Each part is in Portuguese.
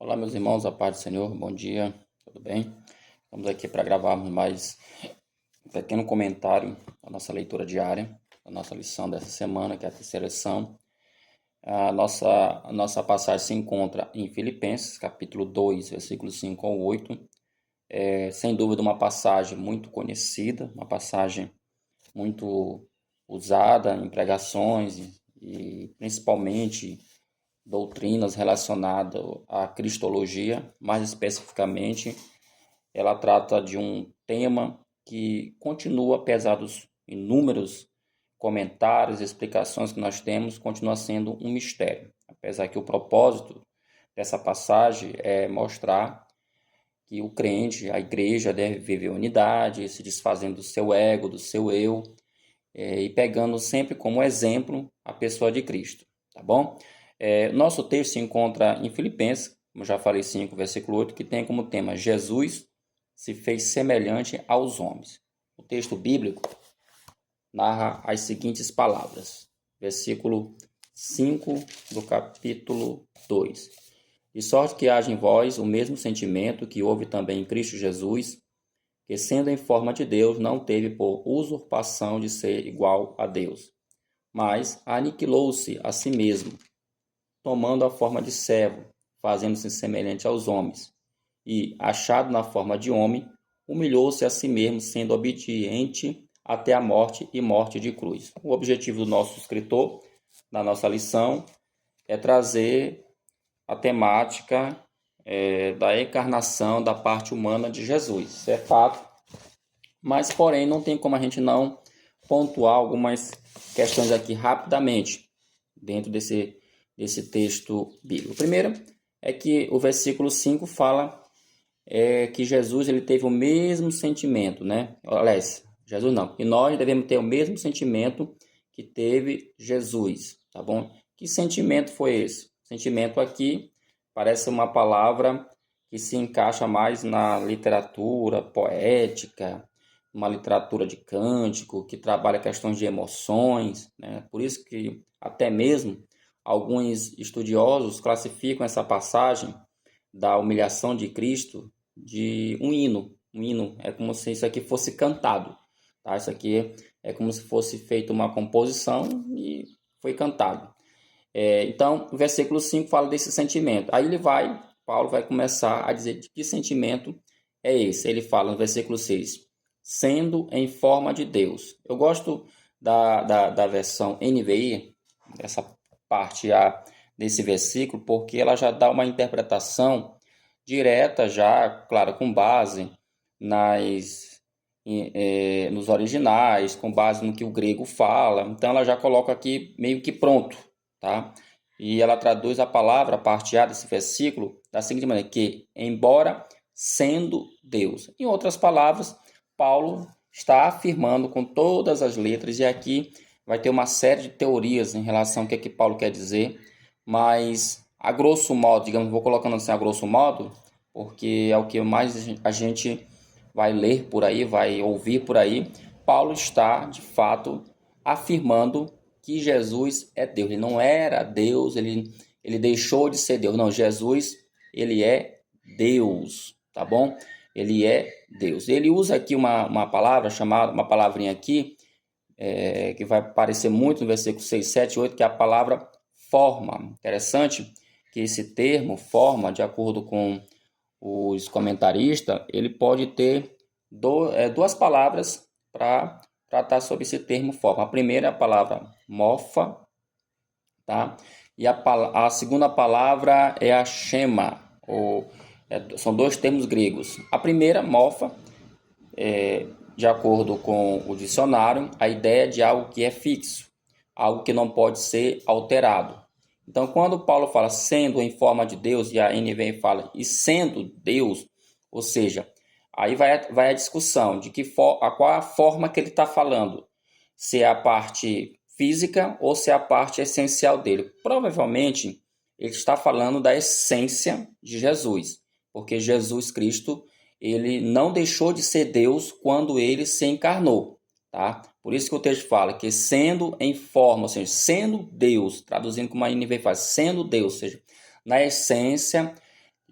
Olá, meus irmãos, a paz do Senhor, bom dia, tudo bem? Estamos aqui para gravarmos mais um pequeno comentário da nossa leitura diária, da nossa lição dessa semana, que é a terceira lição. A nossa passagem se encontra em Filipenses, capítulo 2, versículos 5 ao 8. Sem dúvida uma passagem muito conhecida, uma passagem muito usada em pregações e principalmente doutrinas relacionadas à cristologia. Mais especificamente, ela trata de um tema que continua, apesar dos inúmeros comentários e explicações que nós temos, continua sendo um mistério. Apesar que o propósito dessa passagem é mostrar que o crente, a igreja, deve viver unidade, se desfazendo do seu ego, do seu eu, e pegando sempre como exemplo a pessoa de Cristo, tá bom? Nosso texto se encontra em Filipenses, como já falei, 5, versículo 8, que tem como tema Jesus se fez semelhante aos homens. O texto bíblico narra as seguintes palavras, versículo 5 do capítulo 2. De sorte que haja em vós o mesmo sentimento que houve também em Cristo Jesus, que sendo em forma de Deus, não teve por usurpação de ser igual a Deus, mas aniquilou-se a si mesmo, tomando a forma de servo, fazendo-se semelhante aos homens, e, achado na forma de homem, humilhou-se a si mesmo, sendo obediente até a morte e morte de cruz. O objetivo do nosso escritor, da nossa lição, é trazer a temática da encarnação da parte humana de Jesus. Isso é fato, mas porém não tem como a gente não pontuar algumas questões aqui rapidamente dentro desse texto bíblico. Primeiro é que o versículo 5 fala que Jesus ele teve o mesmo sentimento, né? Aliás, Jesus não, e nós devemos ter o mesmo sentimento que teve Jesus, tá bom? Que sentimento foi esse? Sentimento aqui parece uma palavra que se encaixa mais na literatura poética, uma literatura de cântico, que trabalha questões de emoções, né? Por isso que até mesmo alguns estudiosos classificam essa passagem da humilhação de Cristo de um hino. Um hino é como se isso aqui fosse cantado, tá? Isso aqui é como se fosse feita uma composição e foi cantado. Então, o versículo 5 fala desse sentimento. Aí Paulo vai começar a dizer de que sentimento é esse. Ele fala no versículo 6, sendo em forma de Deus. Eu gosto da versão NVI, dessa parte A desse versículo, porque ela já dá uma interpretação direta, já, claro, com base nos originais, com base no que o grego fala. Então, ela já coloca aqui meio que pronto, tá? E ela traduz a palavra, a parte A desse versículo, da seguinte maneira, que, embora sendo Deus. Em outras palavras, Paulo está afirmando com todas as letras, e aqui vai ter uma série de teorias em relação ao que Paulo quer dizer, mas a grosso modo, digamos, vou colocando assim a grosso modo, porque é o que mais a gente vai ler por aí, vai ouvir por aí. Paulo está, de fato, afirmando que Jesus é Deus. Ele não era Deus, ele deixou de ser Deus. Não, Jesus, ele é Deus, tá bom? Ele é Deus. Ele usa aqui uma palavra chamada, uma palavrinha aqui, que vai aparecer muito no versículo 6, 7, 8, que é a palavra forma. Interessante que esse termo, forma, de acordo com os comentaristas, ele pode ter duas palavras para tratar sobre esse termo forma. A primeira é a palavra mofa, tá? E a segunda palavra é a shema, são dois termos gregos. A primeira, mofa, de acordo com o dicionário, a ideia de algo que é fixo, algo que não pode ser alterado. Então, quando Paulo fala sendo em forma de Deus, e a NVI fala e sendo Deus, ou seja, aí vai a discussão de qual é a forma que ele está falando, se é a parte física ou se é a parte essencial dele. Provavelmente, ele está falando da essência de Jesus, porque Jesus Cristo, ele não deixou de ser Deus quando ele se encarnou, tá? Por isso que o texto fala que sendo em forma, ou seja, sendo Deus, traduzindo como a NVI faz, sendo Deus, ou seja, na essência,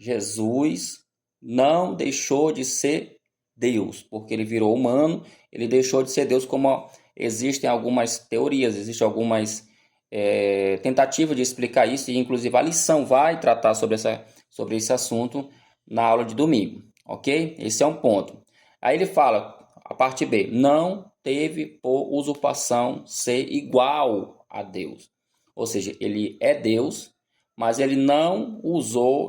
Jesus não deixou de ser Deus, porque ele virou humano, ele deixou de ser Deus, como existem algumas teorias, existem algumas tentativas de explicar isso, e inclusive a lição vai tratar sobre esse assunto na aula de domingo, ok? Esse é um ponto. Aí ele fala, a parte B, não teve por usurpação ser igual a Deus. Ou seja, ele é Deus, mas ele não usou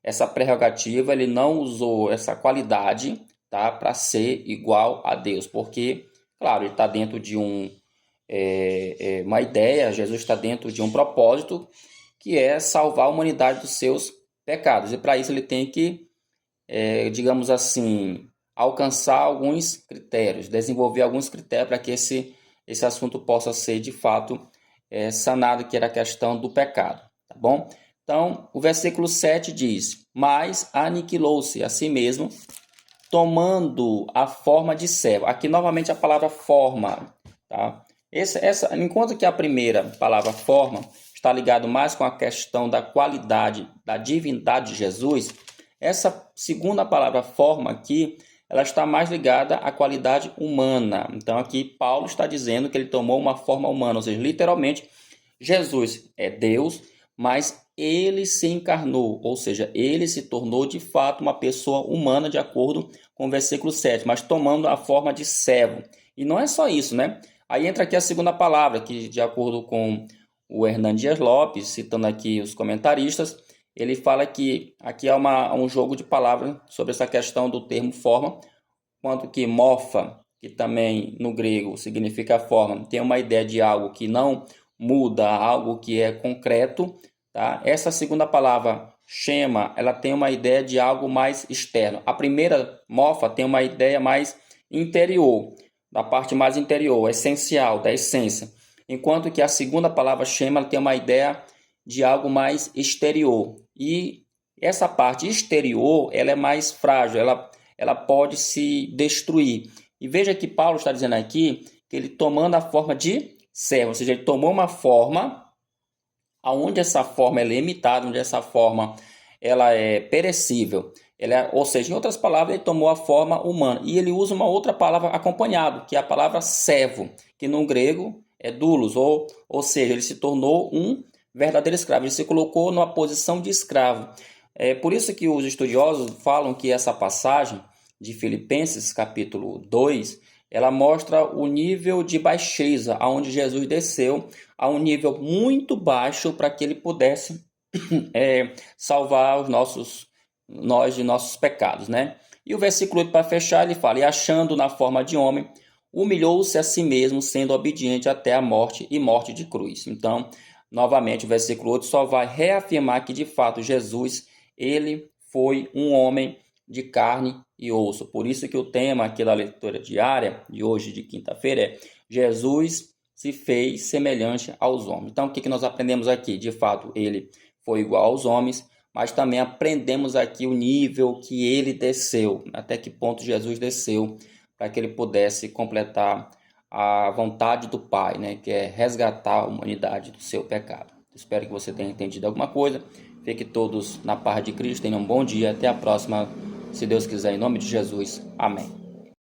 essa prerrogativa, ele não usou essa qualidade, tá, para ser igual a Deus, porque, claro, ele está dentro de uma ideia, Jesus está dentro de um propósito, que é salvar a humanidade dos seus pecados, e para isso ele tem que, digamos assim, alcançar alguns critérios, desenvolver alguns critérios para que esse assunto possa ser, de fato, sanado, que era a questão do pecado, tá bom? Então, o versículo 7 diz, mas aniquilou-se a si mesmo, tomando a forma de servo. Aqui, novamente, a palavra forma, tá? Enquanto que a primeira palavra forma está ligado mais com a questão da qualidade, da divindade de Jesus, essa segunda palavra forma aqui, ela está mais ligada à qualidade humana. Então aqui Paulo está dizendo que ele tomou uma forma humana, ou seja, literalmente Jesus é Deus, mas ele se encarnou, ou seja, ele se tornou de fato uma pessoa humana, de acordo com o versículo 7, mas tomando a forma de servo. E não é só isso, né? Aí entra aqui a segunda palavra, que de acordo com o Hernan Dias Lopes, citando aqui os comentaristas, ele fala que aqui é um jogo de palavras sobre essa questão do termo forma, quanto que morfa, que também no grego significa forma, tem uma ideia de algo que não muda, algo que é concreto, tá? Essa segunda palavra, chema, ela tem uma ideia de algo mais externo. A primeira, morfa, tem uma ideia mais interior, da parte mais interior, essencial, da essência. Enquanto que a segunda palavra, chema, ela tem uma ideia de algo mais exterior. E essa parte exterior, ela é mais frágil, ela pode se destruir. E veja que Paulo está dizendo aqui que ele tomando a forma de servo, ou seja, ele tomou uma forma onde essa forma é limitada, onde essa forma ela é perecível. Ou seja, em outras palavras, ele tomou a forma humana. E ele usa uma outra palavra acompanhado, que é a palavra servo, que no grego é doulos, ou seja, ele se tornou um verdadeiro escravo. Ele se colocou numa posição de escravo. É por isso que os estudiosos falam que essa passagem de Filipenses, capítulo 2, ela mostra o nível de baixeza, aonde Jesus desceu a um nível muito baixo para que ele pudesse salvar nós de nossos pecados, né? E o versículo 8, para fechar, ele fala, e achando na forma de homem, humilhou-se a si mesmo, sendo obediente até a morte e morte de cruz. Então, novamente, o versículo 8 só vai reafirmar que, de fato, Jesus, ele foi um homem de carne e osso. Por isso que o tema aqui da leitura diária de hoje, de quinta-feira, é Jesus se fez semelhante aos homens. Então, o que nós aprendemos aqui? De fato, ele foi igual aos homens, mas também aprendemos aqui o nível que ele desceu, até que ponto Jesus desceu, para que ele pudesse completar a vontade do Pai, né, que é resgatar a humanidade do seu pecado. Espero que você tenha entendido alguma coisa. Fique todos na paz de Cristo, tenham um bom dia, até a próxima, se Deus quiser, em nome de Jesus. Amém.